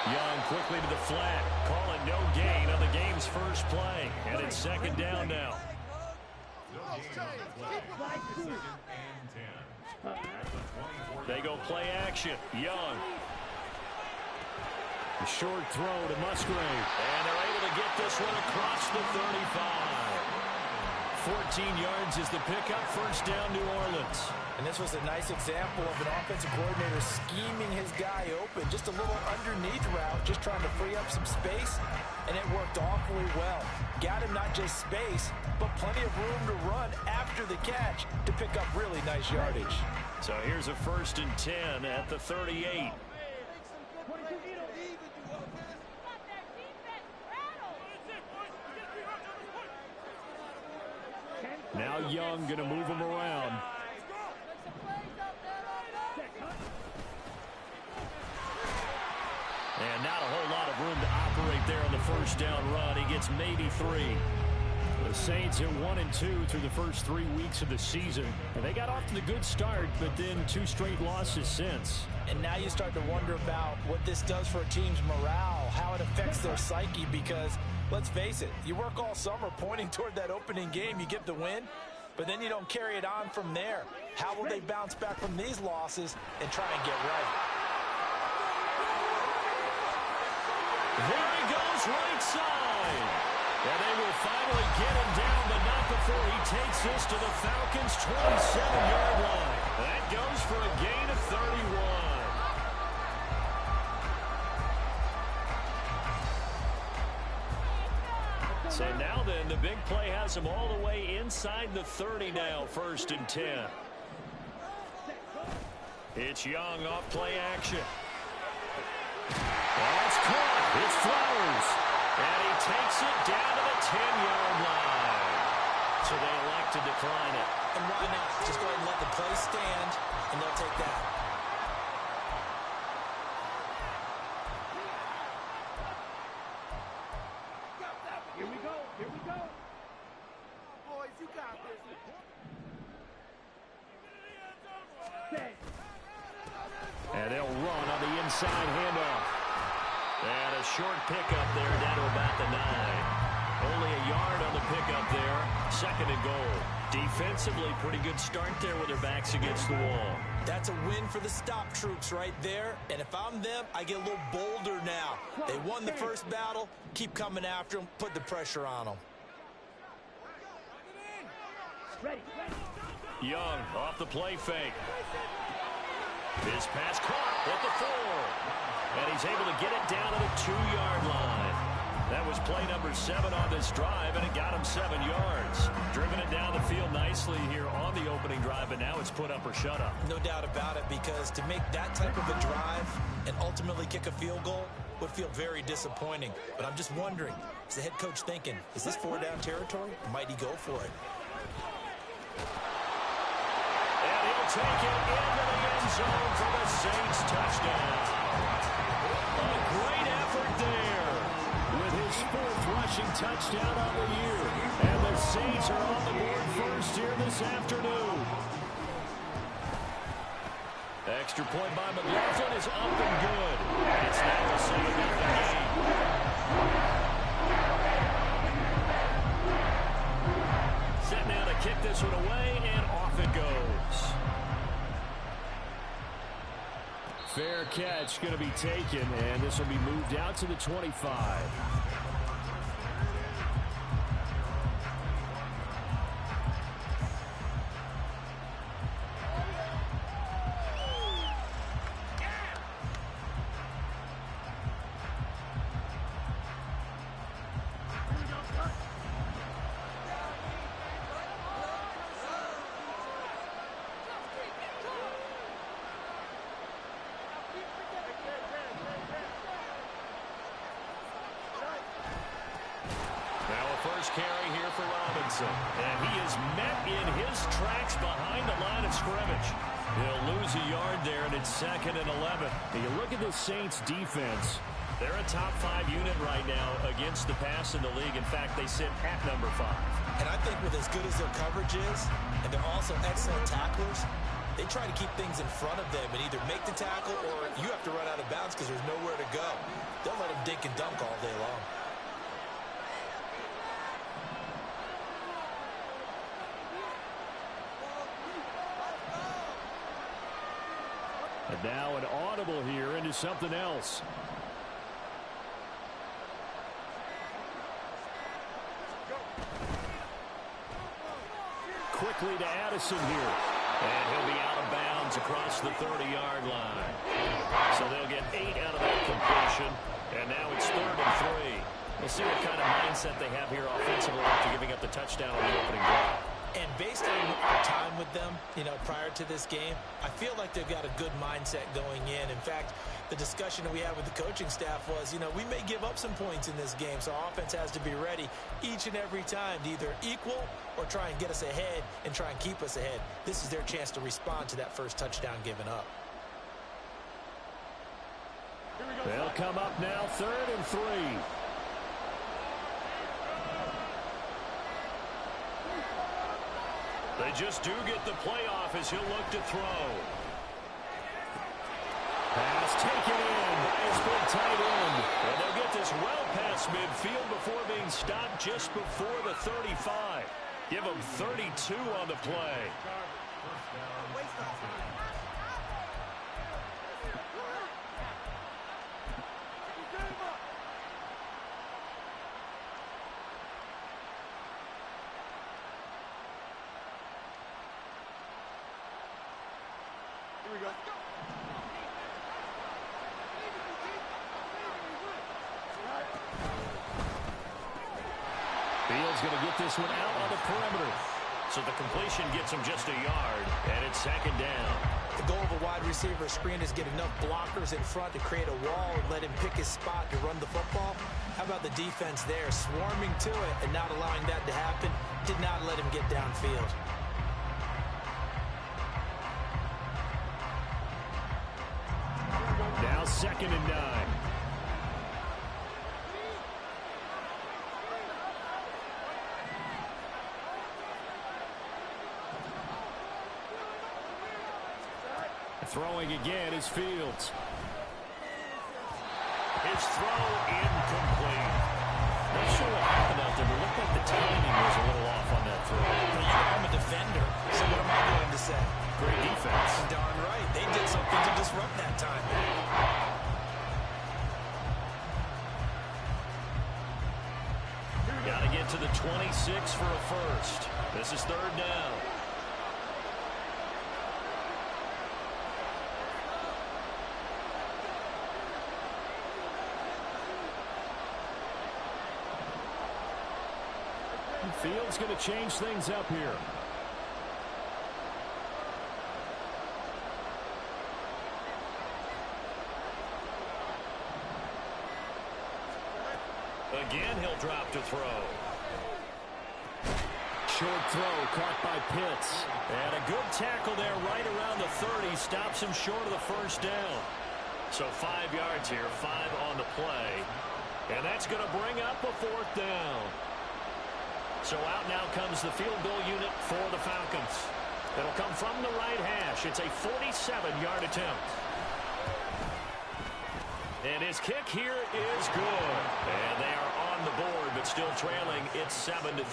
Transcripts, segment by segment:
Young quickly to the flat. Call it no gain on the game's first play. And it's second down now. They go play action. Young. A short throw to Musgrave. And they're able to get this one across the 35. 14 yards is the pickup. First down, New Orleans. And this was a nice example of an offensive coordinator scheming his guy open. Just a little underneath route, just trying to free up some space, and it worked awfully well. Got him not just space, but plenty of room to run after the catch to pick up really nice yardage. So here's a 1st and 10 at the 38. Now Young going to move him around. And not a whole lot of room to operate there on the first down run. He gets maybe 3. The Saints are 1-2 through the first 3 weeks of the season. And they got off to the good start, but then 2 straight losses since. And now you start to wonder about what this does for a team's morale, how it affects their psyche, because let's face it, you work all summer pointing toward that opening game, you get the win, but then you don't carry it on from there. How will they bounce back from these losses and try and get right? There he goes, right side. And they will finally get him down, but not before he takes this to the Falcons' 27-yard line. That goes for a gain of 31. So now then, the big play has him all the way inside the 30 now, 1st and 10. It's Young off play action. That's caught. It's Flowers. And he takes it down to the 10-yard line. So they elect to decline it. And why not? Just go ahead and let the play stand, and they'll take that. Here we go. Here we go. Boys, you got this. And they'll run on the inside handoff. And a short pickup there down to about the 9. Only a yard on the pickup there. 2nd and goal. Defensively, pretty good start there with their backs against the wall. That's a win for the stop troops right there. And if I'm them, I get a little bolder now. They won the first battle. Keep coming after them. Put the pressure on them. Young off the play fake. His pass caught at the 4. And he's able to get it down to the 2-yard line. That was play number 7 on this drive, and it got him 7 yards. Driven it down the field nicely here on the opening drive, and now it's put up or shut up. No doubt about it, because to make that type of a drive and ultimately kick a field goal would feel very disappointing. But I'm just wondering, is the head coach thinking, is this 4-down territory, or might he go for it? And he'll take it into the end zone for the Saints touchdown. A great effort there with his 4th rushing touchdown of the year. And the Saints are on the board first here this afternoon. Extra point by McLaughlin is up and good. It's now a 7-0 game. Set now to kick this one away, and off it goes. Fair catch going to be taken, and this will be moved out to the 25. Carry here for Robinson. And he is met in his tracks behind the line of scrimmage. He'll lose a yard there, and it's 2nd and 11. And you look at the Saints defense. They're a top 5 unit right now against the pass in the league. In fact, they sit at number 5. And I think with as good as their coverage is, and they're also excellent tacklers, They try to keep things in front of them and either make the tackle or you have to run out of bounds because there's nowhere to go. They'll let them dink and dunk all day long. And now an audible here into something else. Quickly to Addison here. And he'll be out of bounds across the 30-yard line. So they'll get 8 out of that completion. And now it's 3rd and 3. We'll see what kind of mindset they have here offensively after giving up the touchdown on the opening drive. And based on our time with them, prior to this game, I feel like they've got a good mindset going in. In fact, the discussion that we had with the coaching staff was, we may give up some points in this game, so our offense has to be ready each and every time to either equal or try and get us ahead and try and keep us ahead. This is their chance to respond to that first touchdown given up. They'll come up now 3rd and 3. They just do get the playoff as he'll look to throw. Pass taken in by his big tight end. And they'll get this well past midfield before being stopped just before the 35. Give them 32 on the play. Fields going to get this one out on the perimeter. So the completion gets him just a yard, and it's 2nd down. The goal of a wide receiver screen is get enough blockers in front to create a wall and let him pick his spot to run the football. How about the defense there, swarming to it and not allowing that to happen? Did not let him get downfield. Now 2nd and 9. Throwing again is Fields. His throw incomplete. Not sure what happened out there, but it looked like the timing was a little off on that throw. I'm a defender, so what am I going to say? Great defense. Darn right. They did something to disrupt that time. Got to get to the 26 for a first. This is 3rd down. Fields going to change things up here. Again, he'll drop to throw. Short throw caught by Pitts. And a good tackle there right around the 30. Stops him short of the first down. So 5 yards here, 5 on the play. And that's going to bring up a 4th down. So out now comes the field goal unit for the Falcons. It'll come from the right hash. It's a 47-yard attempt. And his kick here is good. And they are on the board, but still trailing. It's 7-3.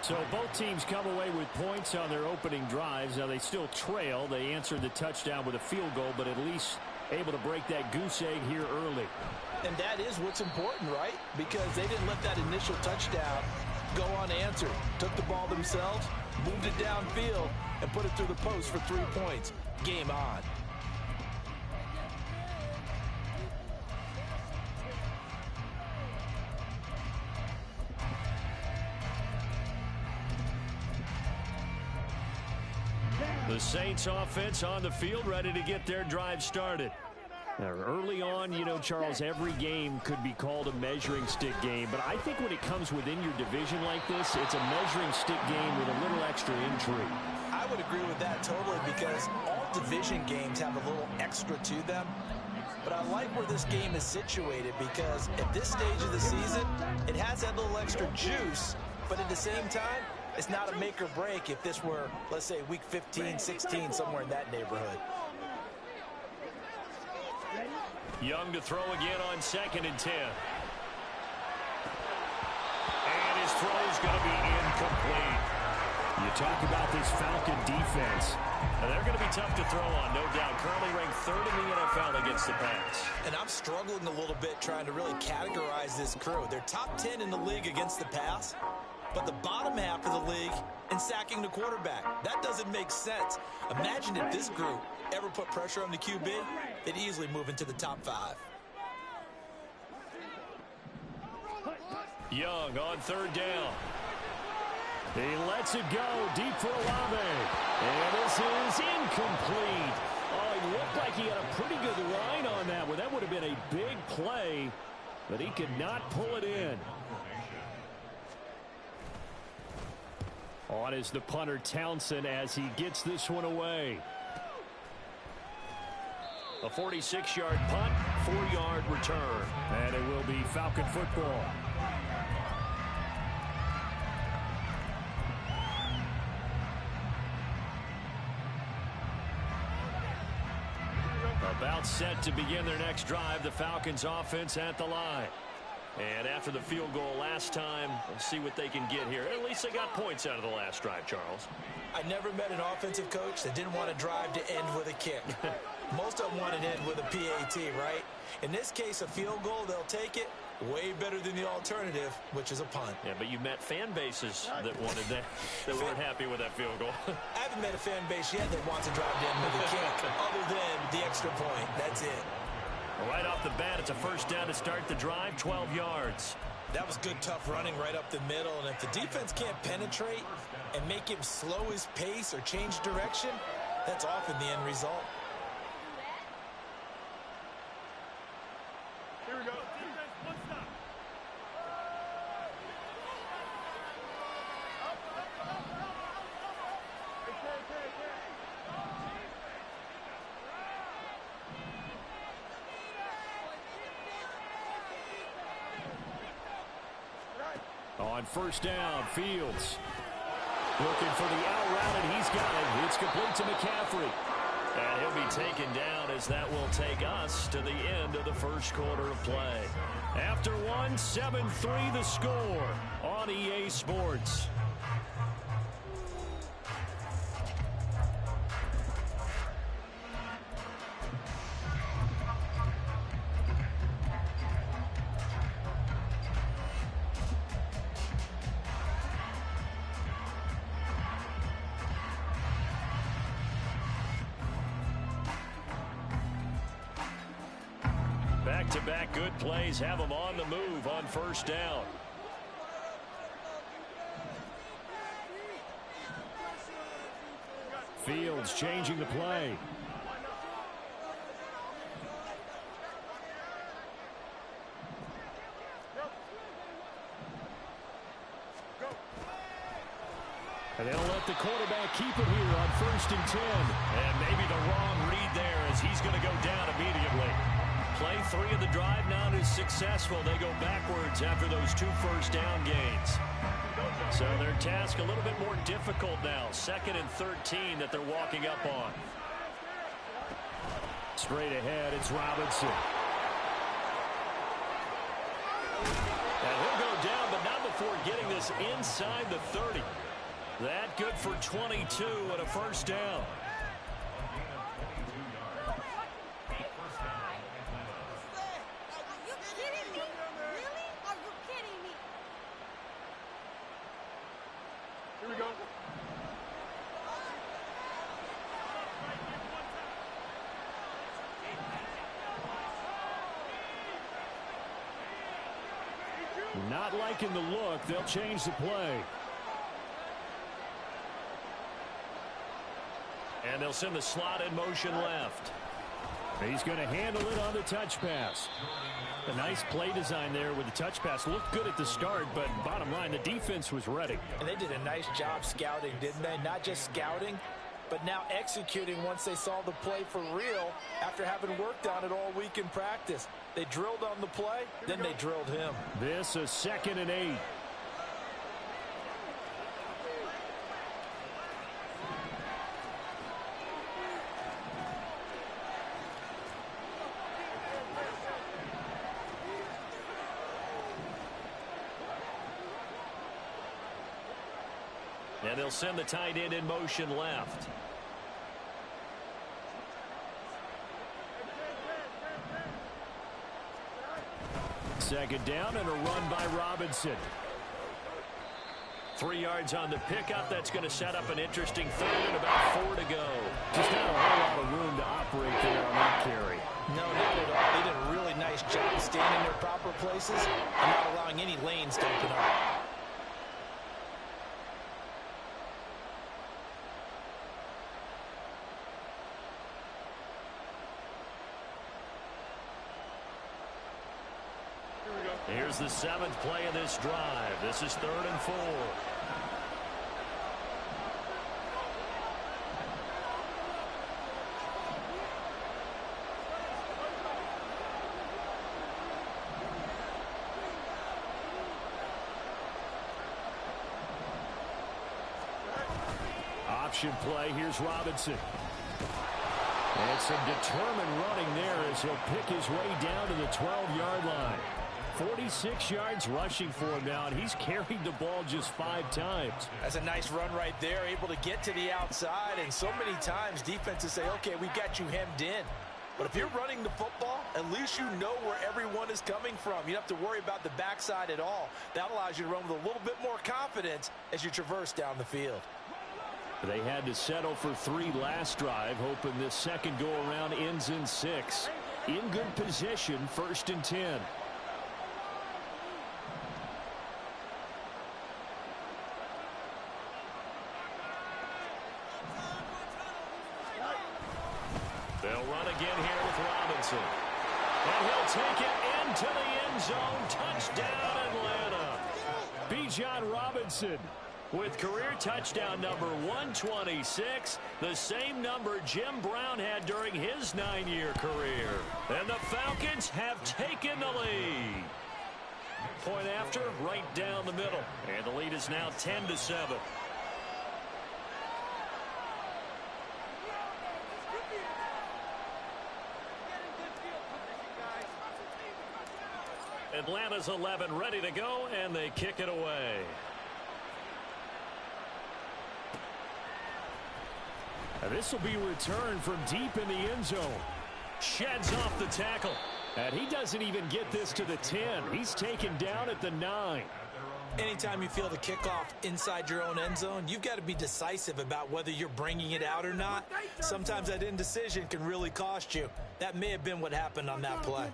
So both teams come away with points on their opening drives. Now they still trail. They answered the touchdown with a field goal, but at least able to break that goose egg here early. And that is what's important, right? Because they didn't let that initial touchdown go unanswered. Took the ball themselves, moved it downfield, and put it through the post for 3 points. Game on. The Saints offense on the field, ready to get their drive started. Now, early on, Charles, every game could be called a measuring stick game, but I think when it comes within your division like this, it's a measuring stick game with a little extra intrigue. I would agree with that totally, because all division games have a little extra to them. But I like where this game is situated, because at this stage of the season, it has that little extra juice, but at the same time, It's not a make or break if this were, let's say, week 15, 16, somewhere in that neighborhood. Young to throw again on 2nd and 10. And his throw is going to be incomplete. You talk about this Falcon defense. Now, they're going to be tough to throw on, no doubt. Currently ranked 3rd in the NFL against the pass. And I'm struggling a little bit trying to really categorize this crew. They're top 10 in the league against the pass, but the bottom half of the league in sacking the quarterback. That doesn't make sense. Imagine if this group ever put pressure on the QB, they'd easily move into the top 5. Young on 3rd down. He lets it go deep for Olave. And this is incomplete. Oh, he looked like he had a pretty good line on that one. That would have been a big play, but he could not pull it in. On is the punter Townsend as he gets this one away. A 46-yard punt, 4-yard return. And it will be Falcon football. About set to begin their next drive, the Falcons offense at the line. And after the field goal last time, let's see what they can get here. At least they got points out of the last drive, Charles. I never met an offensive coach that didn't want to drive to end with a kick. Most of them want to end with a PAT, right? In this case, a field goal, they'll take it. Way better than the alternative, which is a punt. Yeah, but you met fan bases that wanted that, that weren't happy with that field goal. I haven't met a fan base yet that wants to drive to end with a kick, other than the extra point. That's it. Right off the bat, it's a 1st down to start the drive, 12 yards. That was good, tough running right up the middle. And if the defense can't penetrate and make him slow his pace or change direction, that's often the end result. Here we go. Defense, one stop. On 1st down, Fields looking for the out route, and he's got it. It's complete to McCaffrey. And he'll be taken down as that will take us to the end of the 1st quarter of play. After one, 7-3 the score on EA Sports. Back-to-back good plays have them on the move on 1st down. Fields changing the play. And they'll let the quarterback keep it here on 1st and 10. And maybe the wrong read there as he's going to go down immediately. Play 3 of the drive not as successful. They go backwards after those 2 1st down gains. So their task a little bit more difficult now. 2nd and 13 that they're walking up on. Straight ahead, it's Robinson. And he'll go down, but not before getting this inside the 30. That good for 22 and a 1st down. Here we go. Not liking the look. They'll change the play. And they'll send the slot in motion left. He's going to handle it on the touch pass. A nice play design there with the touch pass. Looked good at the start, but bottom line, the defense was ready. And they did a nice job scouting, didn't they? Not just scouting, but now executing once they saw the play for real after having worked on it all week in practice. They drilled on the play, then they drilled him. This is 2nd and 8. And they'll send the tight end in motion left. Second down and a run by Robinson. 3 yards on the pickup. That's going to set up an interesting third and about 4 to go. Just not a whole lot of room to operate there on that carry. No, not at all. They did a really nice job staying in their proper places and not allowing any lanes to open up. Here's the 7th play of this drive. This is 3rd and 4. Option play. Here's Robinson. And some determined running there as he'll pick his way down to the 12-yard line. 46 yards rushing for him now, and he's carried the ball just 5 times. That's a nice run right there, able to get to the outside, and so many times defenses say, okay, we've got you hemmed in. But if you're running the football, at least you know where everyone is coming from. You don't have to worry about the backside at all. That allows you to run with a little bit more confidence as you traverse down the field. They had to settle for 3 last drive, hoping this second go-around ends in 6. In good position, 1st and 10. They'll run again here with Robinson. And he'll take it into the end zone. Touchdown, Atlanta. Bijan Robinson with career touchdown number 126, the same number Jim Brown had during his 9-year career. And the Falcons have taken the lead. Point after, right down the middle. And the lead is now 10-7. Atlanta's 11 ready to go, and they kick it away. This will be returned from deep in the end zone. Sheds off the tackle. And he doesn't even get this to the 10. He's taken down at the 9. Anytime you feel the kickoff inside your own end zone, you've got to be decisive about whether you're bringing it out or not. Sometimes that indecision can really cost you. That may have been what happened on that play.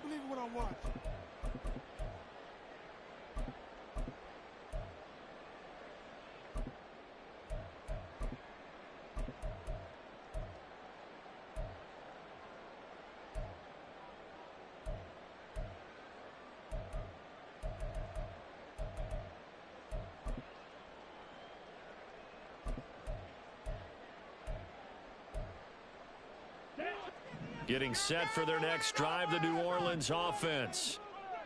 Getting set for their next drive, the New Orleans offense.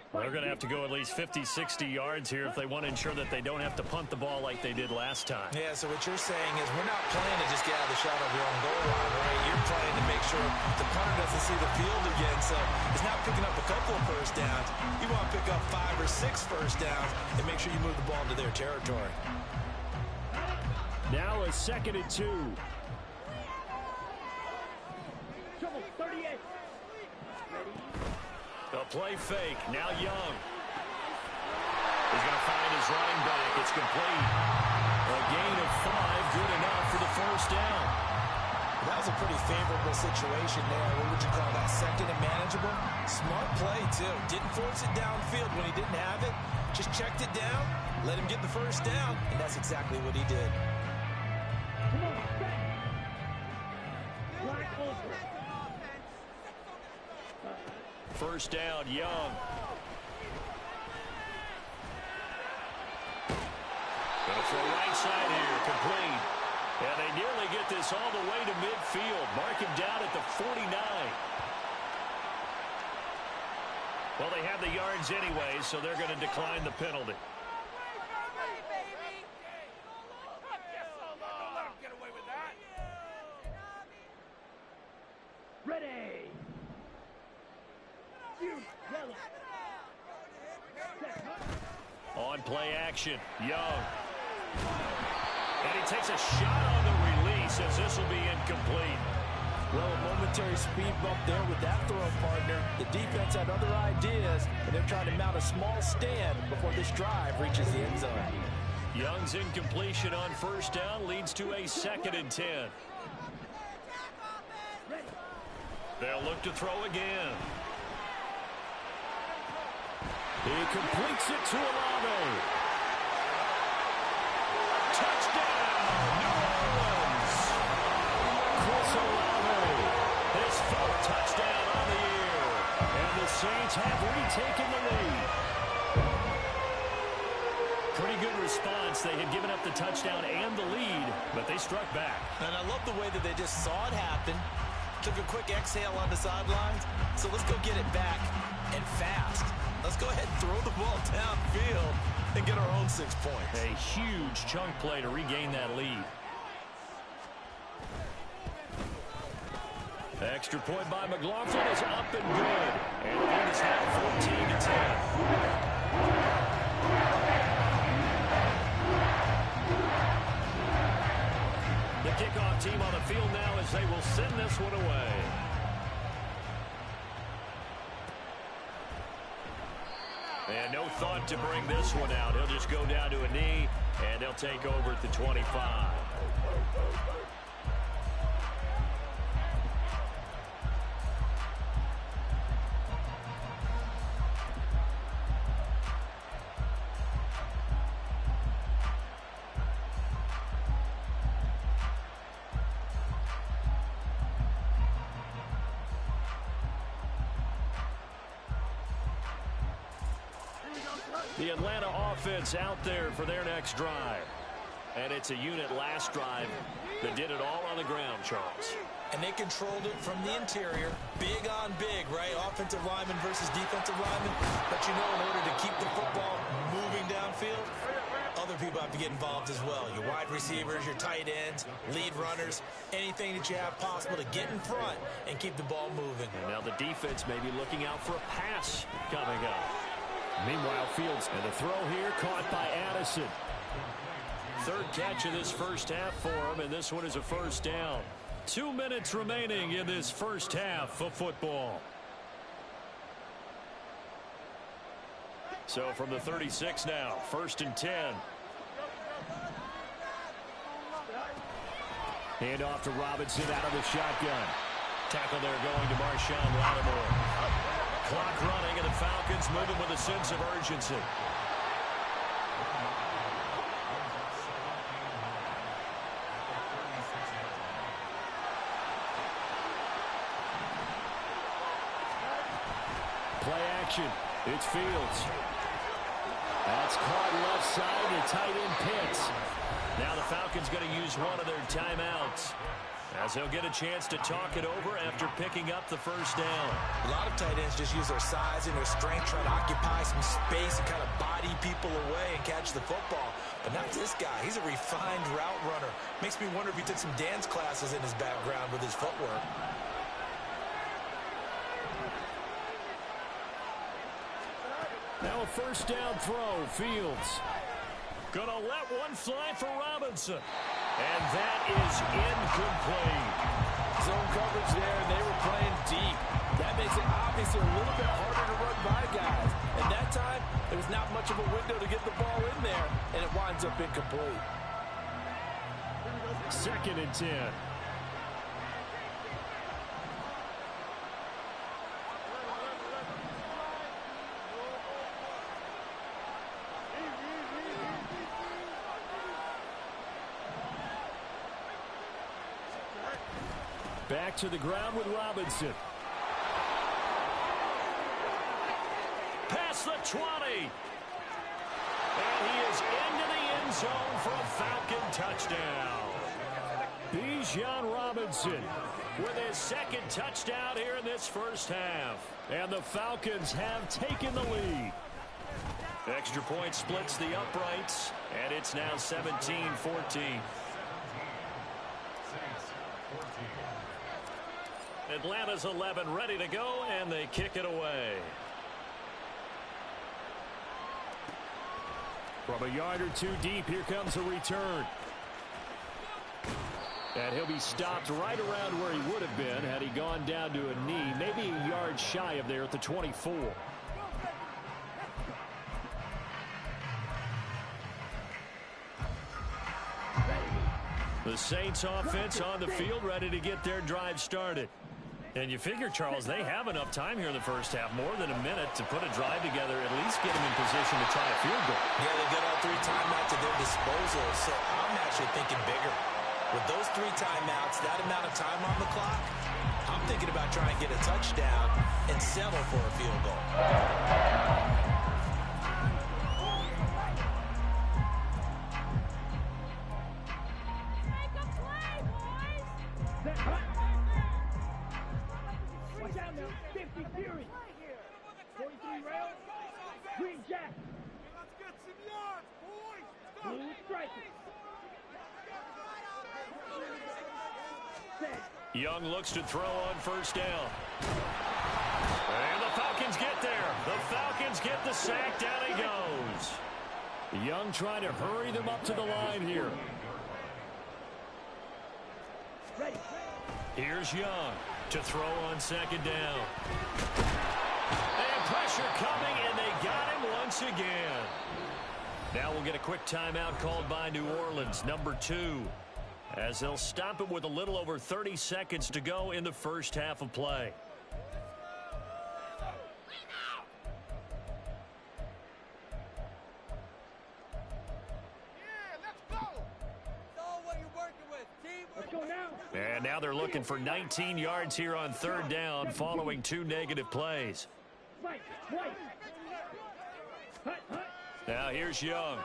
They're going to have to go at least 50, 60 yards here if they want to ensure that they don't have to punt the ball like they did last time. Yeah, so what you're saying is we're not playing to just get out of the shot of your own goal line, right? You're playing to make sure the punter doesn't see the field again. So it's not picking up a couple of first downs. You want to pick up 5 or 6 first downs and make sure you move the ball into their territory. Now a 2nd and 2. The play fake. Now Young. He's going to find his running back. It's complete. A gain of 5. Good enough for the first down. That was a pretty favorable situation there. What would you call that? 2nd and manageable? Smart play, too. Didn't force it downfield when he didn't have it. Just checked it down, let him get the first down, and that's exactly what he did. First down, Young. Going to throw right side here, complete. And they nearly get this all the way to midfield. Mark him down at the 49. Well, they have the yards anyway, so they're going to decline the penalty. Ready. On play action, Young. And he takes a shot on the release as this will be incomplete. Well, a momentary speed bump there with that throw partner. The defense had other ideas, and they're trying to mount a small stand before this drive reaches the end zone. Young's incompletion on first down leads to a 2nd and 10. They'll look to throw again. He completes it to Olave. Touchdown, New Orleans. Chris Olave. His 4th touchdown on the year. And the Saints have retaken the lead. Pretty good response. They had given up the touchdown and the lead, but they struck back. And I love the way that they just saw it happen, took a quick exhale on the sidelines. So let's go get it back, and fast. Let's go ahead and throw the ball downfield and get our own 6 points. A huge chunk play to regain that lead. Extra point by McLaughlin is up and good. And the lead is now 14-10. The kickoff team on the field now as they will send this one away. And no thought to bring this one out. He'll just go down to a knee, and he'll take over at the 25. The Atlanta offense out there for their next drive. And it's a unit last drive that did it all on the ground, Charles. And they controlled it from the interior. Big on big, right? Offensive lineman versus defensive lineman. But you know, in order to keep the football moving downfield, other people have to get involved as well. Your wide receivers, your tight ends, lead runners, anything that you have possible to get in front and keep the ball moving. And now the defense may be looking out for a pass coming up. Meanwhile, Fields, and the throw here caught by Addison. 3rd catch of this first half for him, and this one is a first down. 2 minutes remaining in this first half of football. So from the 36 now, 1st and 10. Hand off to Robinson out of the shotgun. Tackle there going to Marshawn Lattimore. Clock running, and the Falcons moving with a sense of urgency. Play action. It's Fields. That's caught left side to tight end Pitts. Now the Falcons going to use one of their timeouts, as they'll get a chance to talk it over after picking up the first down. A lot of tight ends just use their size and their strength, trying to occupy some space and kind of body people away and catch the football. But not this guy. He's a refined route runner. Makes me wonder if he took some dance classes in his background with his footwork. Now a first down throw, Fields. Gonna let one fly for Robinson. And that is incomplete. Zone coverage there, and they were playing deep. That makes it obviously a little bit harder to run by guys. And that time, there was not much of a window to get the ball in there, and it winds up incomplete. 2nd and 10. Back to the ground with Robinson. Past the 20. And he is into the end zone for a Falcon touchdown. Bijan Robinson with his 2nd touchdown here in this first half. And the Falcons have taken the lead. Extra point splits the uprights, and it's now 17-14. Atlanta's 11 ready to go, and they kick it away. From a yard or two deep, here comes a return. he'll be stopped right around where he would have been had he gone down to a knee, maybe a yard shy of there at the 24. The Saints offense on the field, ready to get their drive started. And you figure, Charles, they have enough time here in the first half, more than a minute, to put a drive together, at least get them in position to try a field goal. Yeah, they've got all 3 timeouts at their disposal, so I'm actually thinking bigger. With those 3 timeouts, that amount of time on the clock, I'm thinking about trying to get a touchdown and settle for a field goal. Young looks to throw on first down. And the Falcons get there. The Falcons get the sack. Down he goes. Young trying to hurry them up to the line here. Here's Young to throw on second down. And pressure coming, and they got him once again. Now we'll get a quick timeout called by New Orleans, number 2. As they'll stop it with a little over 30 seconds to go in the first half of play. And now they're looking for 19 yards here on third down following 2 negative plays. Now here's Young.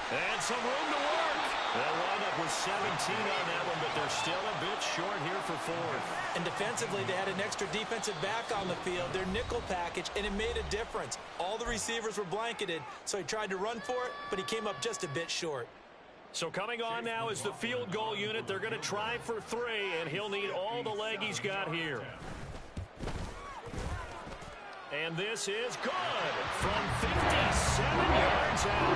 And some room to work. They'll wind up with 17 on that one, but they're still a bit short here for 4th. And defensively, they had an extra defensive back on the field, their nickel package, and it made a difference. All the receivers were blanketed, so he tried to run for it, but he came up just a bit short. So coming on now is the field goal unit. They're going to try for 3, and he'll need all the leg he's got here. And this is good from 57 yards out.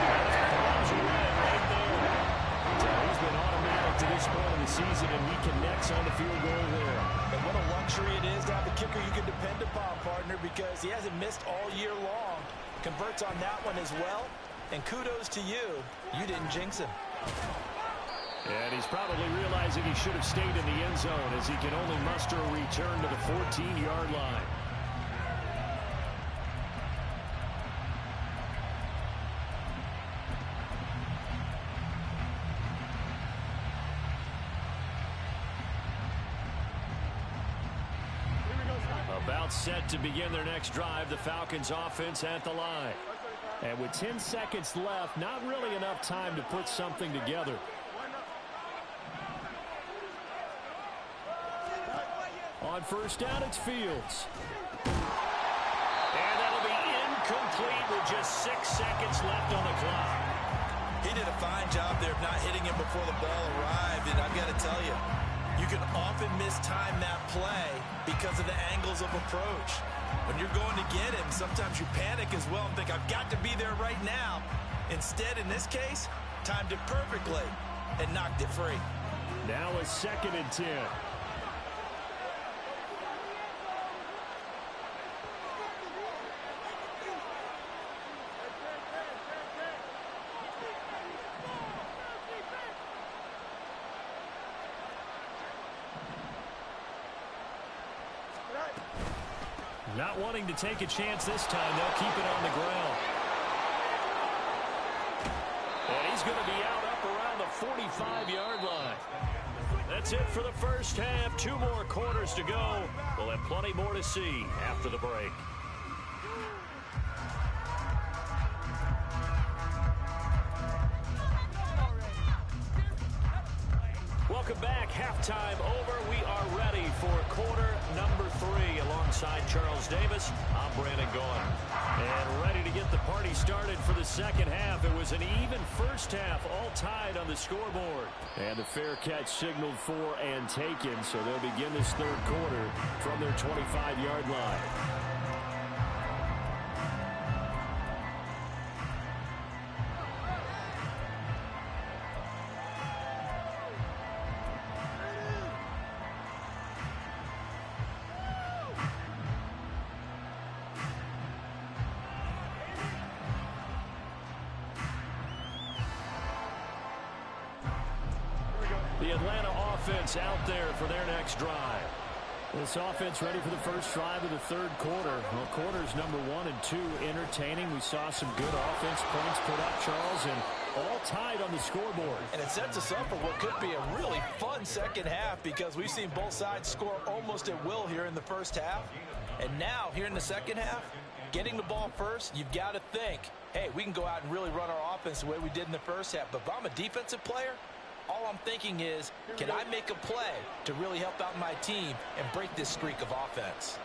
Right there. So he's been automatic to this point of the season, and he connects on the field goal there. And what a luxury it is to have a kicker you can depend upon, partner, because he hasn't missed all year long. Converts on that one as well. And kudos to you. You didn't jinx him. And he's probably realizing he should have stayed in the end zone as he can only muster a return to the 14-yard line. About set to begin their next drive, the Falcons offense at the line. And with 10 seconds left, not really enough time to put something together. On first down, it's Fields. And that'll be incomplete with just 6 seconds left on the clock. He did a fine job there of not hitting him before the ball arrived, and I've got to tell you, you can often mistime that play because of the angles of approach. When you're going to get him, sometimes you panic as well and think, I've got to be there right now. Instead, in this case, timed it perfectly and knocked it free. Now a 2nd and 10. Not wanting to take a chance this time, they'll keep it on the ground. And he's going to be out up around the 45-yard line. That's it for the first half. 2 more quarters to go. We'll have plenty more to see after the break. Welcome back. Halftime over. We are ready for quarter number 3 alongside Charles Davis. I'm Brandon Gaudin. And ready to get the party started for the second half. It was an even first half, all tied on the scoreboard. And a fair catch signaled for and taken, so they'll begin this third quarter from their 25-yard line. The Atlanta offense out there for their next drive. This offense ready for the first drive of the third quarter. Well, quarters number 1 and 2 entertaining. We saw some good offense points put up, Charles, and all tied on the scoreboard. And it sets us up for what could be a really fun second half because we've seen both sides score almost at will here in the first half. And now, here in the second half, getting the ball first, you've got to think, hey, we can go out and really run our offense the way we did in the first half. But if I'm a defensive player, all I'm thinking is, can I make a play to really help out my team and break this streak of offense?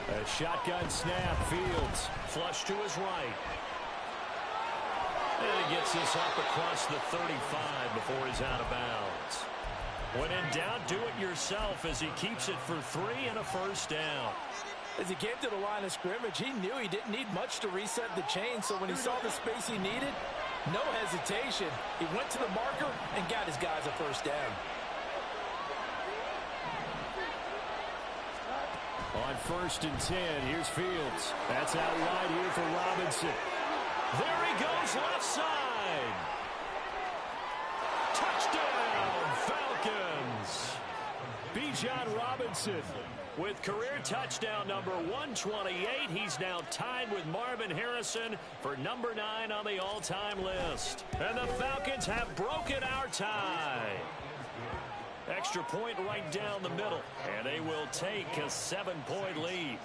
A shotgun snap, Fields. Flush to his right. And he gets this up across the 35 before he's out of bounds. When in doubt, do it yourself as he keeps it for 3 and a first down. As he came to the line of scrimmage, he knew he didn't need much to reset the chain, so when he saw the space he needed, no hesitation. He went to the marker and got his guys a first down. On 1st and 10, here's Fields. That's out wide here for Robinson. There he goes, left side. Touchdown, Falcons. Bijan Robinson with career touchdown number 128. He's now tied with Marvin Harrison for number 9 on the all-time list. And the Falcons have broken our tie. Extra point right down the middle. And they will take a 7-point lead.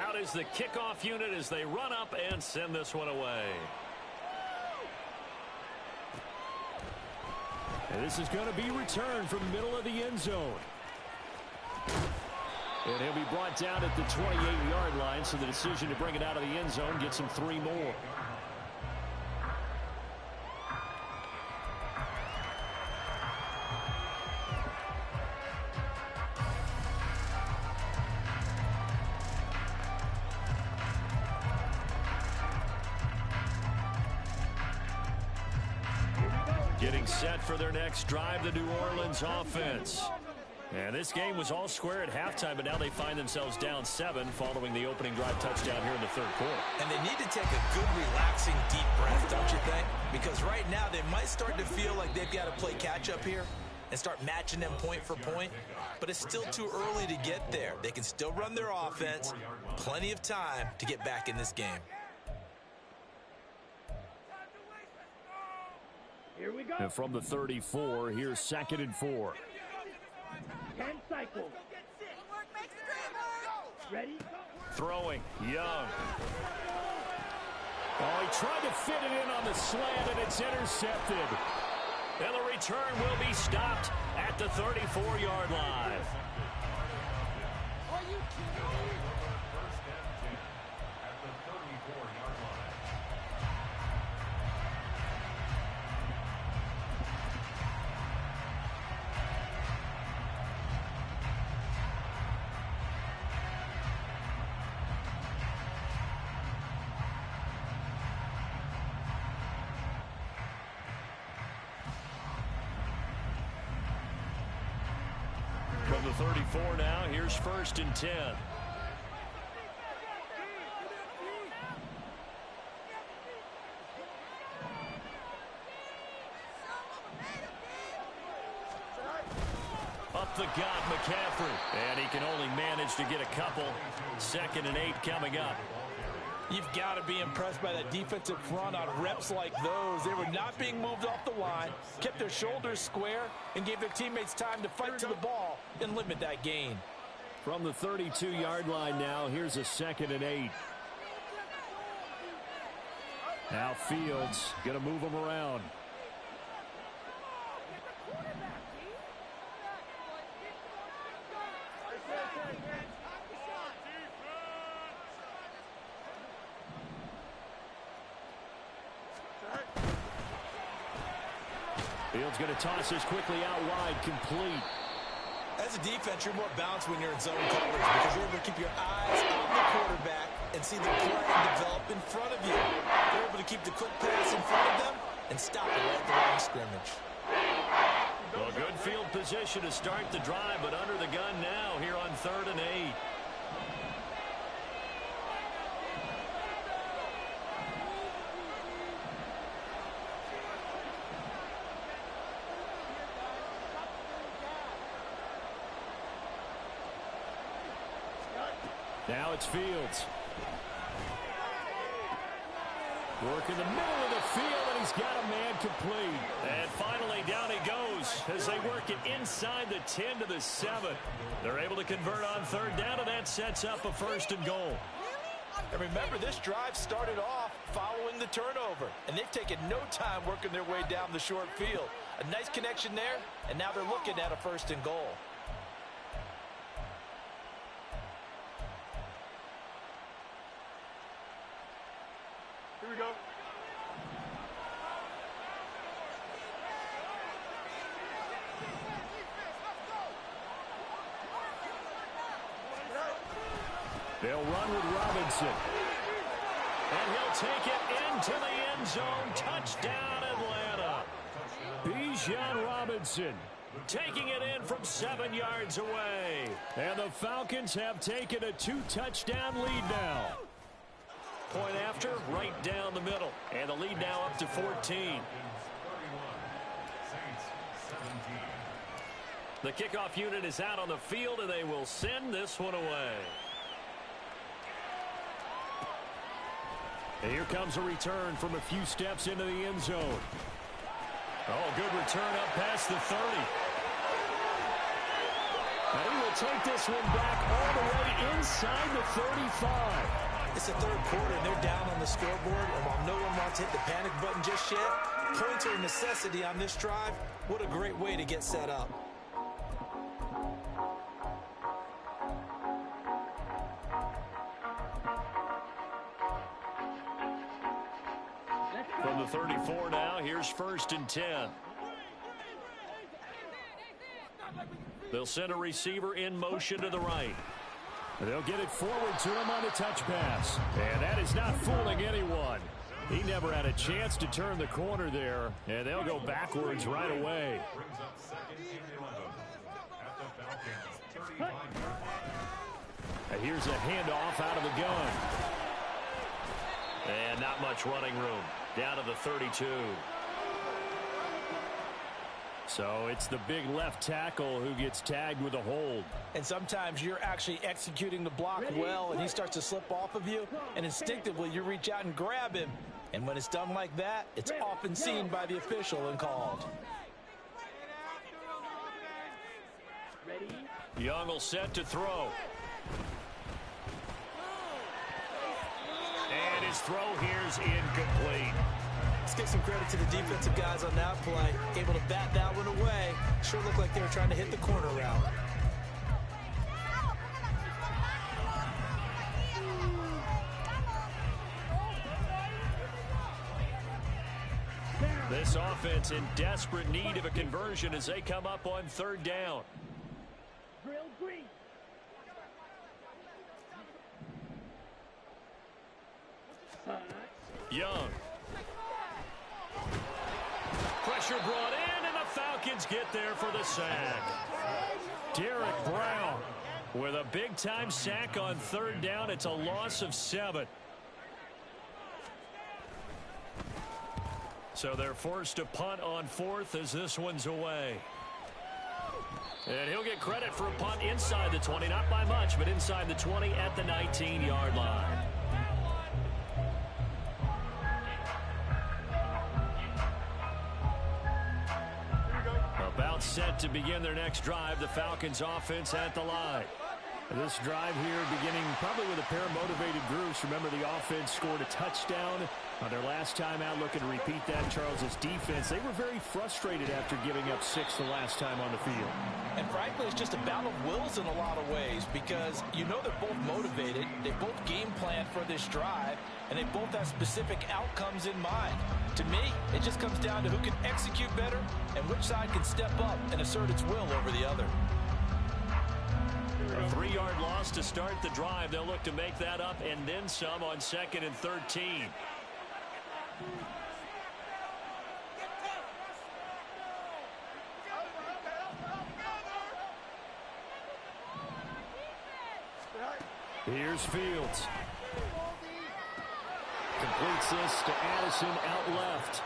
Out is the kickoff unit as they run up and send this one away. And this is going to be returned from the middle of the end zone. And he'll be brought down at the 28-yard line, so the decision to bring it out of the end zone gets him 3 more. Getting set for their next drive, the New Orleans offense. And this game was all square at halftime, but now they find themselves down 7 following the opening drive touchdown here in the third quarter. And they need to take a good, relaxing, deep breath, don't you think? Because right now they might start to feel like they've got to play catch-up here and start matching them point for point. But it's still too early to get there. They can still run their offense. Plenty of time to get back in this game. Here we go. And from the 34, here's 2nd and 4. 10 cycles. Ready? Throwing, Young. Oh, he tried to fit it in on the slant, and it's intercepted. And the return will be stopped at the 34-yard line. From the 34 now, here's 1st and 10. Up the gut, McCaffrey. And he can only manage to get a couple. 2nd and 8 coming up. You've got to be impressed by that defensive front on reps like those. They were not being moved off the line, kept their shoulders square, and gave their teammates time to fight to the ball and limit that gain. From the 32-yard line now, here's a 2nd and 8. Now Fields going to move them around. Fields going to toss this quickly out wide, complete. As a defense, you're more balanced when you're in zone coverage because you're able to keep your eyes on the quarterback and see the play develop in front of you. You're able to keep the quick pass in front of them and stop it right at the line of scrimmage. Well, good field position to start the drive, but under the gun now here on 3rd and 8. Now it's Fields. Work in the middle of the field, and he's got a man complete. And finally, down he goes as they work it inside the 10 to the 7. They're able to convert on 3rd down, and that sets up a 1st and goal. And remember, this drive started off following the turnover, and they've taken no time working their way down the short field. A nice connection there, and now they're looking at a 1st and goal. Here we go. They'll run with Robinson. And he'll take it into the end zone. Touchdown, Atlanta. Bijan Robinson Taking it in from 7 yards away. And the Falcons have taken a 2-touchdown lead now. Point after, right down the middle. And the lead now up to 14. The kickoff unit is out on the field, and they will send this one away. And here comes a return from a few steps into the end zone. Oh, good return up past the 30. And he will take this one back all the way inside the 35. It's the 3rd quarter, and they're down on the scoreboard, and while no one wants to hit the panic button just yet, points are a necessity on this drive. What a great way to get set up. From the 34 now, here's 1st and 10. They'll send a receiver in motion to the right. They'll get it forward to him on a touch pass. And that is not fooling anyone. He never had a chance to turn the corner there, and they'll go backwards right away. And here's a handoff out of the gun. And not much running room. Down to the 32. So it's the big left tackle who gets tagged with a hold. And sometimes you're actually executing the block well, and he starts to slip off of you, and instinctively you reach out and grab him. And when it's done like that, it's often seen by the official and called. Young will set to throw. And his throw here's incomplete. Let's give some credit to the defensive guys on that play. Able to bat that one away. Sure looked like they were trying to hit the corner route. This offense in desperate need of a conversion as they come up on 3rd down. Young. Pressure brought in, and the Falcons get there for the sack. Derek Brown with a big-time sack on 3rd down. It's a loss of 7. So they're forced to punt on 4th as this one's away. And he'll get credit for a punt inside the 20, not by much, but inside the 20 at the 19-yard line. About set to begin their next drive, the Falcons offense at the line. This drive here beginning probably with a pair of motivated groups. Remember, the offense scored a touchdown on their last time out. Looking to repeat that. Charles's defense, they were very frustrated after giving up 6 the last time on the field. And frankly, it's just a battle of wills in a lot of ways, because you know they're both motivated, they both game plan for this drive, and they both have specific outcomes in mind. To me, it just comes down to who can execute better and which side can step up and assert its will over the other. A 3-yard loss to start the drive. They'll look to make that up and then some on 2nd and 13. Here's Fields. Completes this to Addison out left.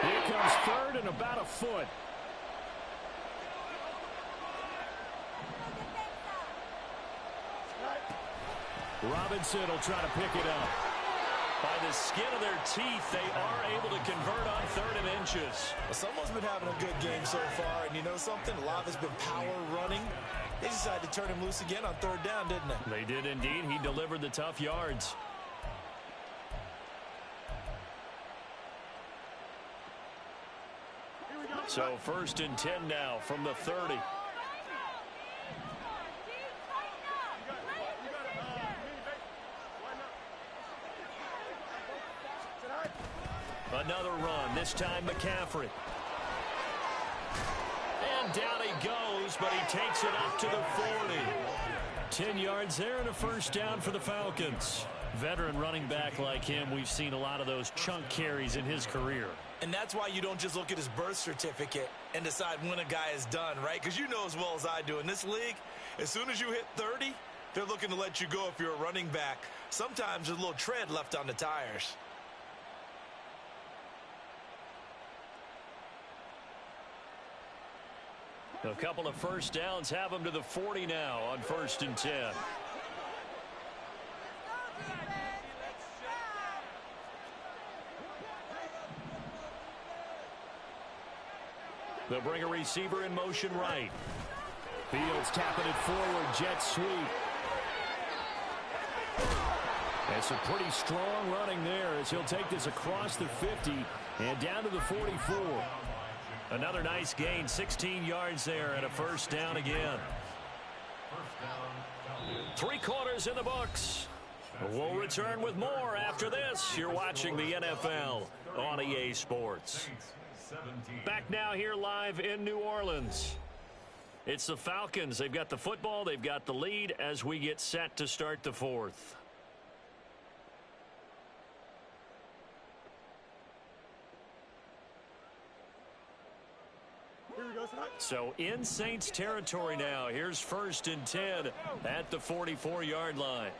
Here comes third and about a foot. Robinson will try to pick it up. By the skin of their teeth, they are able to convert on 3rd and inches. Well, someone's been having a good game so far, and you know something? A lot has been power running. They decided to turn him loose again on 3rd down, didn't they? They did indeed. He delivered the tough yards. So 1st and 10 now from the 30. Another run, this time McCaffrey. And down he goes, but he takes it up to the 40. 10 yards there and a 1st down for the Falcons. Veteran running back like him, we've seen a lot of those chunk carries in his career. And that's why you don't just look at his birth certificate and decide when a guy is done, right? Because you know as well as I do, in this league, as soon as you hit 30, they're looking to let you go if you're a running back. Sometimes there's a little tread left on the tires. A couple of 1st downs have him to the 40 now on 1st and 10. They'll bring a receiver in motion right. Fields tapping it forward, jet sweep. That's a pretty strong running there as he'll take this across the 50 and down to the 44. Another nice gain, 16 yards there and a 1st down again. 3 quarters in the books. We'll return with more after this. You're watching the NFL on EA Sports. Back now here live in New Orleans. It's the Falcons. They've got the football. They've got the lead as we get set to start the 4th. So in Saints territory now. Here's 1st and 10 at the 44-yard line.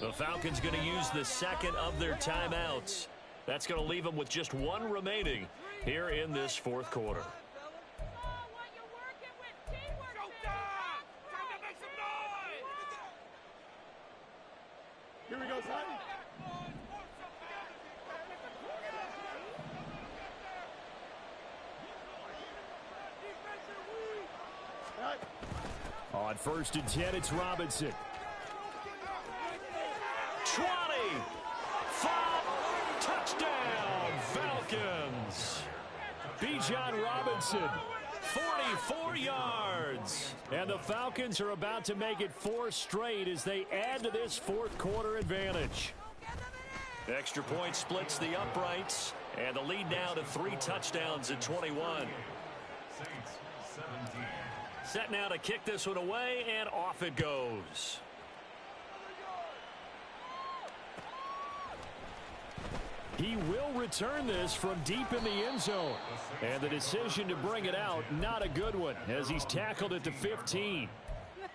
The Falcons going to use the 2nd of their timeouts. That's going to leave them with just 1 remaining here in this 4th quarter. Here we go, son. On 1st and 10, it's Robinson. 20, 5, touchdown, Falcons. Bijan Robinson, 44 yards. And the Falcons are about to make it 4 straight as they add to this 4th quarter advantage. Extra point splits the uprights, and the lead now to 3 touchdowns at 21. Set now to kick this one away, and off it goes. He will return this from deep in the end zone. And the decision to bring it out, not a good one, as he's tackled at the 15.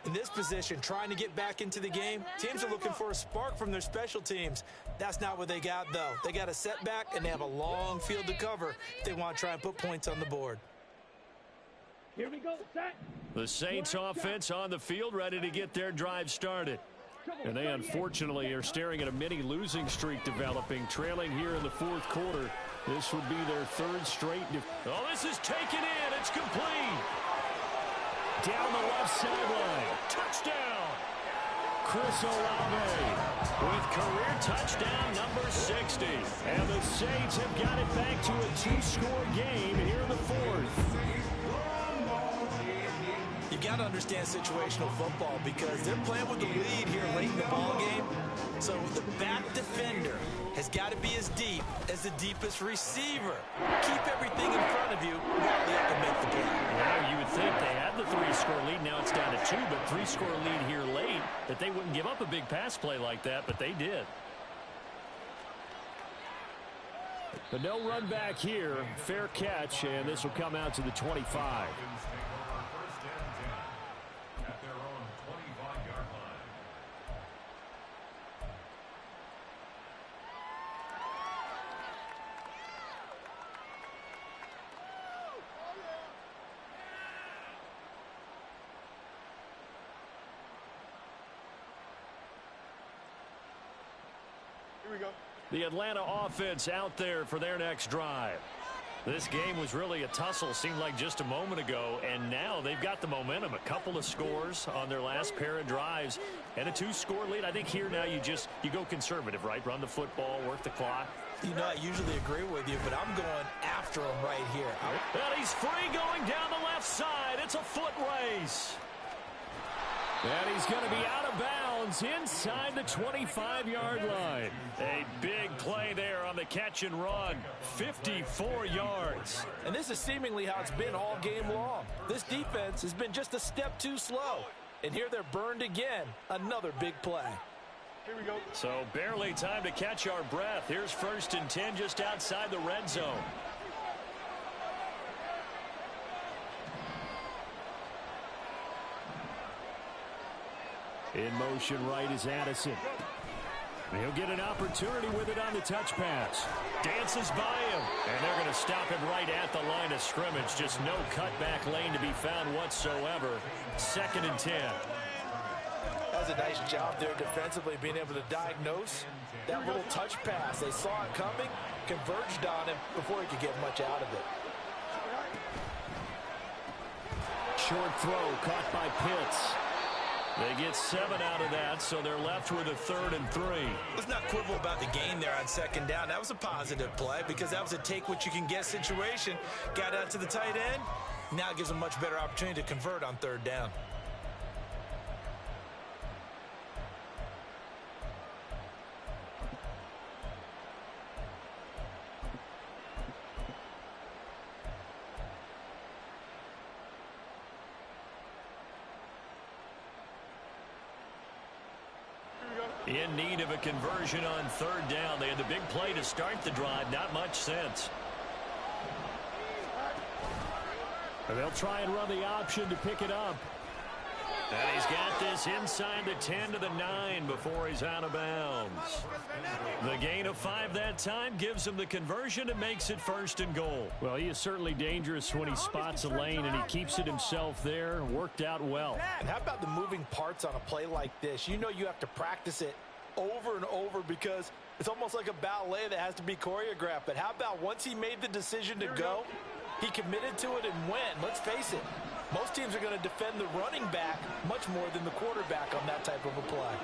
In this position, trying to get back into the game, teams are looking for a spark from their special teams. That's not what they got, though. They got a setback, and they have a long field to cover if they want to try and put points on the board. Here we go, set. The Saints offense on the field, ready to get their drive started. And they unfortunately are staring at a mini losing streak developing, trailing here in the 4th quarter. This would be their 3rd straight. Oh, this is taken in. It's complete. Down the left sideline. Touchdown. Chris Olave with career touchdown number 60. And the Saints have got it back to a 2-score game here in the 4th. You've got to understand situational football because they're playing with the lead here late in the ball game. So the back defender has got to be as deep as the deepest receiver. Keep everything in front of you while they have to make the play. Well, you would think they had the 3-score lead. Now it's down to 2, but 3-score lead here late, that they wouldn't give up a big pass play like that, but they did. But no run back here. Fair catch, and this will come out to the 25. Here we go. The Atlanta offense out there for their next drive. This game was really a tussle, seemed like just a moment ago, and now they've got the momentum. A couple of scores on their last pair of drives and a 2-score lead. I think here now you go conservative, right? Run the football, work the clock. You know, I usually agree with you, but I'm going after him right here. And he's free going down the left side. It's a foot race. And he's going to be out of bounds inside the 25-yard line. A big play there on the catch and run. 54 yards. And this is seemingly how it's been all game long. This defense has been just a step too slow. And here they're burned again. Another big play. Here we go. So barely time to catch our breath. Here's 1st and 10 just outside the red zone. In motion right is Addison. He'll get an opportunity with it on the touch pass. Dances by him. And they're going to stop him right at the line of scrimmage. Just no cutback lane to be found whatsoever. 2nd and 10. That was a nice job there defensively, being able to diagnose that little touch pass. They saw it coming, converged on him before he could get much out of it. Short throw caught by Pitts. They get 7 out of that, so they're left with a 3rd and 3. Let's not quibble about the gain there on 2nd down. That was a positive play because that was a take-what-you-can-get situation. Got out to the tight end. Now it gives them a much better opportunity to convert on 3rd down. In need of a conversion on 3rd down. They had the big play to start the drive. Not much sense. And they'll try and run the option to pick it up. And he's got this inside the 10 to the 9 before he's out of bounds. The gain of 5 that time gives him the conversion and makes it 1st and goal. Well, he is certainly dangerous when he spots a lane, and he keeps it himself there. Worked out well. And how about the moving parts on a play like this? You know you have to practice it over and over because it's almost like a ballet that has to be choreographed. But how about once he made the decision to go, he committed to it and went. Let's face it. Most teams are going to defend the running back much more than the quarterback on that type of a play.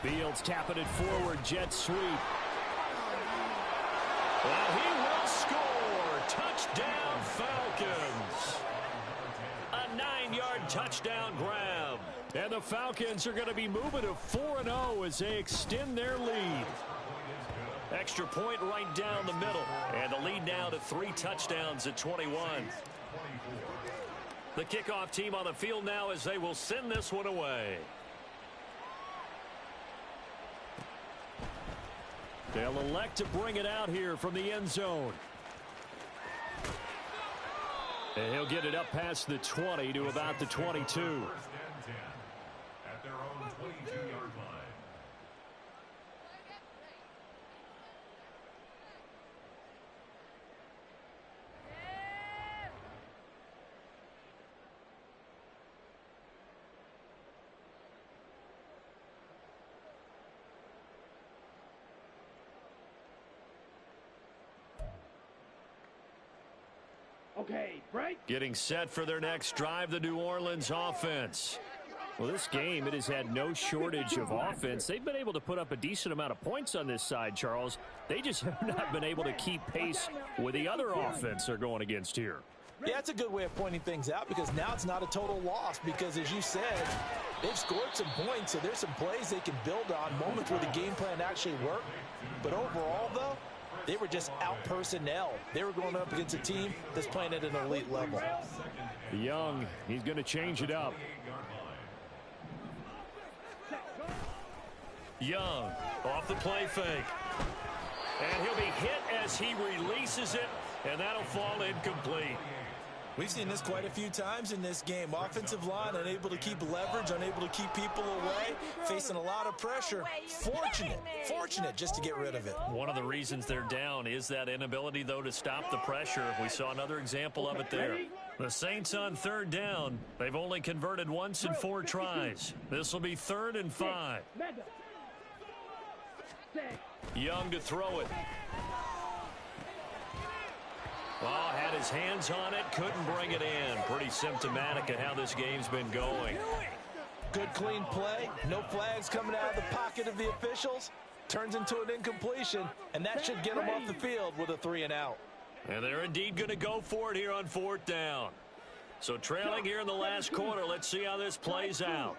Fields tapping it forward, jet sweep. Well, he will score. Touchdown, Falcons. A 9-yard touchdown grab. And the Falcons are going to be moving to 4-0 as they extend their lead. Extra point right down the middle. And the lead now to 3 touchdowns at 21. The kickoff team on the field now as they will send this one away. They'll elect to bring it out here from the end zone. And he'll get it up past the 20 to about the 22. At their own 22-yard line. Okay, break. Getting set for their next drive, the New Orleans offense. Well, this game, it has had no shortage of offense. They've been able to put up a decent amount of points on this side, Charles. They just have not been able to keep pace with the other offense they're going against here. Yeah, that's a good way of pointing things out because now it's not a total loss because, as you said, they've scored some points, so there's some plays they can build on, moments where the game plan actually worked. But overall, though, they were just out-personnel. They were going up against a team that's playing at an elite level. Young, he's going to change it up. Young off the play fake. And he'll be hit as he releases it, and that'll fall incomplete. We've seen this quite a few times in this game. Offensive line unable to keep leverage, unable to keep people away, facing a lot of pressure. Fortunate just to get rid of it. One of the reasons they're down is that inability, though, to stop the pressure. We saw another example of it there. The Saints on third down. They've only converted once in 4 tries. This will be 3rd and 5. Young to throw it. Oh, had his hands on it, couldn't bring it in. Pretty symptomatic of how this game's been going. Good clean play. No flags coming out of the pocket of the officials. Turns into an incompletion, and that should get them off the field with a 3-and-out. And they're indeed going to go for it here on 4th down. So trailing here in the last quarter, let's see how this plays out.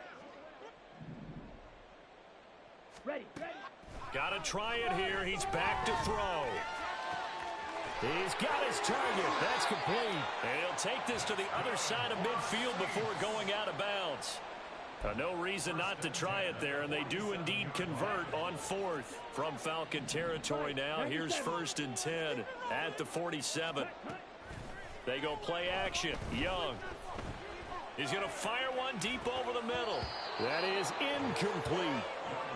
Got to try it here. He's back to throw. He's got his target. That's complete. And he'll take this to the other side of midfield before going out of bounds. No reason not to try it there, and they do indeed convert on 4th from Falcon territory now. Here's 1st and 10 at the 47. They go play action. Young. He's going to fire one deep over the middle. That is incomplete.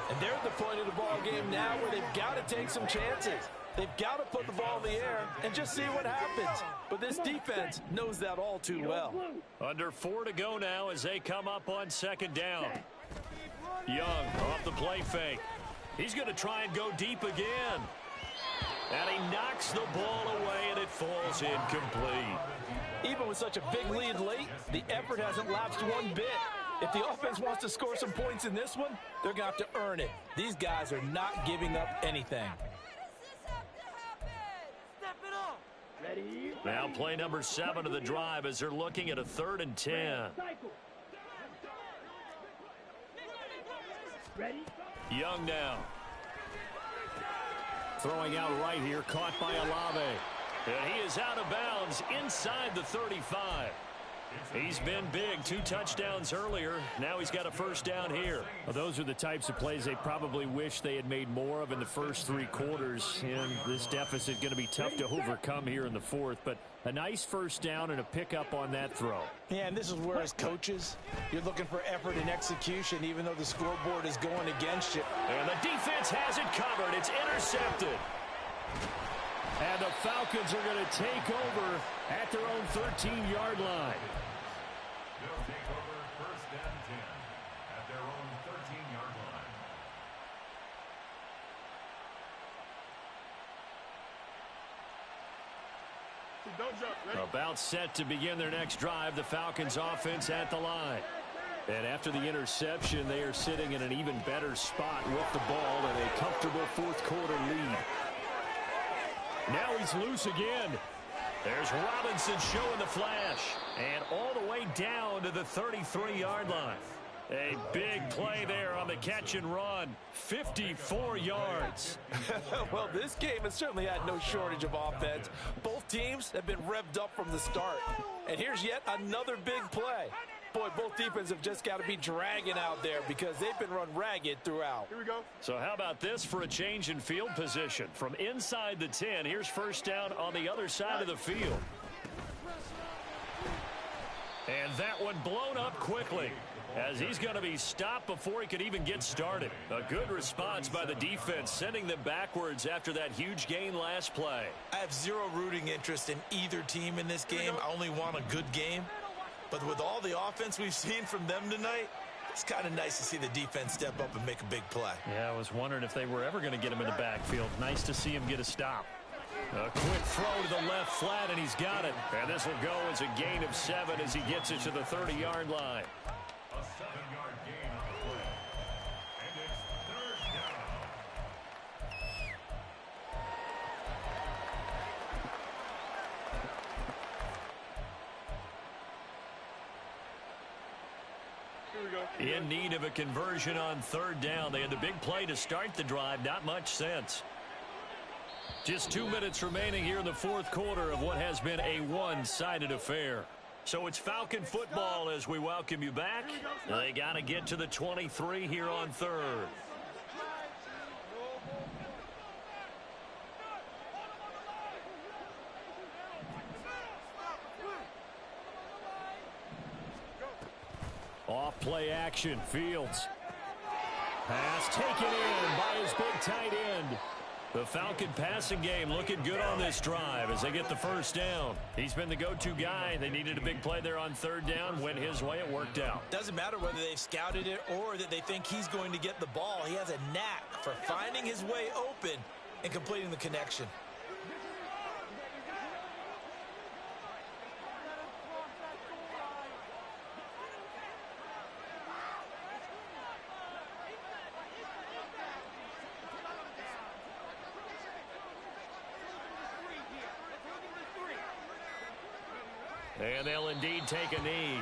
And they're at the point of the ball game now where they've got to take some chances. They've got to put the ball in the air and just see what happens. But this defense knows that all too well. Under 4 to go now as they come up on 2nd down. Young off the play fake. He's going to try and go deep again. And he knocks the ball away, and it falls incomplete. Even with such a big lead late, the effort hasn't lapsed one bit. If the offense wants to score some points in this one, they're going to have to earn it. These guys are not giving up anything. Now play number 7 of the drive as they're looking at a 3rd and 10. Young now. Throwing out right here, caught by Olave. And he is out of bounds inside the 35. He's been big. 2 touchdowns earlier. Now he's got a 1st down here. Well, those are the types of plays they probably wish they had made more of in the first 3 quarters. And this deficit going to be tough to overcome here in the 4th. But a nice 1st down and a pickup on that throw. Yeah, and this is where, as coaches, you're looking for effort and execution, even though the scoreboard is going against you. And the defense has it covered. It's intercepted. And the Falcons are going to take over at their own 13-yard line. They'll take over 1st and 10 at their own 13-yard line. Don't jump. Ready? About set to begin their next drive. The Falcons offense at the line. And after the interception, they are sitting in an even better spot with the ball and a comfortable 4th quarter lead. Now he's loose again. There's Robinson showing the flash. And all the way down to the 33-yard line. A big play there on the catch and run. 54 yards. Well, this game has certainly had no shortage of offense. Both teams have been revved up from the start. And here's yet another big play. Boy, both defenses have just got to be dragging out there because they've been run ragged throughout. Here we go. So how about this for a change in field position? From inside the 10, here's 1st down on the other side of the field. And that one blown up quickly as he's going to be stopped before he could even get started. A good response by the defense, sending them backwards after that huge gain last play. I have zero rooting interest in either team in this game. I only want a good game. But with all the offense we've seen from them tonight, it's kind of nice to see the defense step up and make a big play. Yeah, I was wondering if they were ever going to get him in the backfield. Nice to see him get a stop. A quick throw to the left flat, and he's got it. And this will go as a gain of 7 as he gets it to the 30-yard line. A 7-yard gain on the play. And it's 3rd down. In need of a conversion on third down. They had the big play to start the drive. Not much sense. Just 2 minutes remaining here in the fourth quarter of what has been a one-sided affair. So it's Falcon football as we welcome you back. They got to get to the 23 here on third. Off play action. Fields. Pass taken in by his big tight end. The Falcon passing game looking good on this drive as they get the first down. He's been the go-to guy. They needed a big play there on third down. Went his way. It worked out. Doesn't matter whether they've scouted it or that they think he's going to get the ball. He has a knack for finding his way open and completing the connection. And they'll indeed take a knee.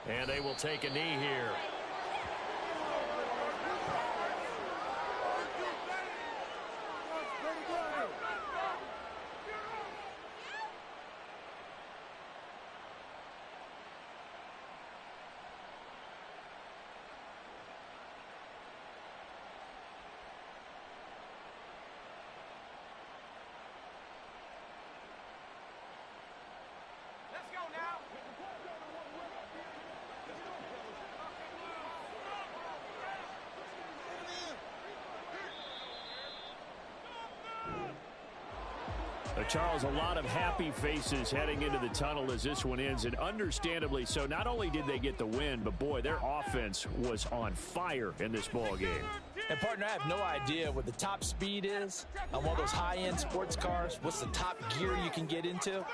And they will take a knee here. Charles, a lot of happy faces heading into the tunnel as this one ends, and understandably so. Not only did they get the win, but boy, their offense was on fire in this ball game. And partner, I have no idea what the top speed is on one of those high-end sports cars. What's the top gear you can get into?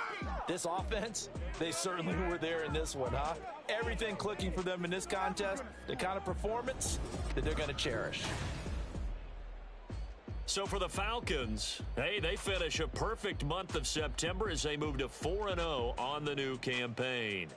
This offense, they certainly were there in this one, huh? Everything clicking for them in this contest, the kind of performance that they're going to cherish. So for the Falcons, hey, they finish a perfect month of September as they move to 4-0 on the new campaign.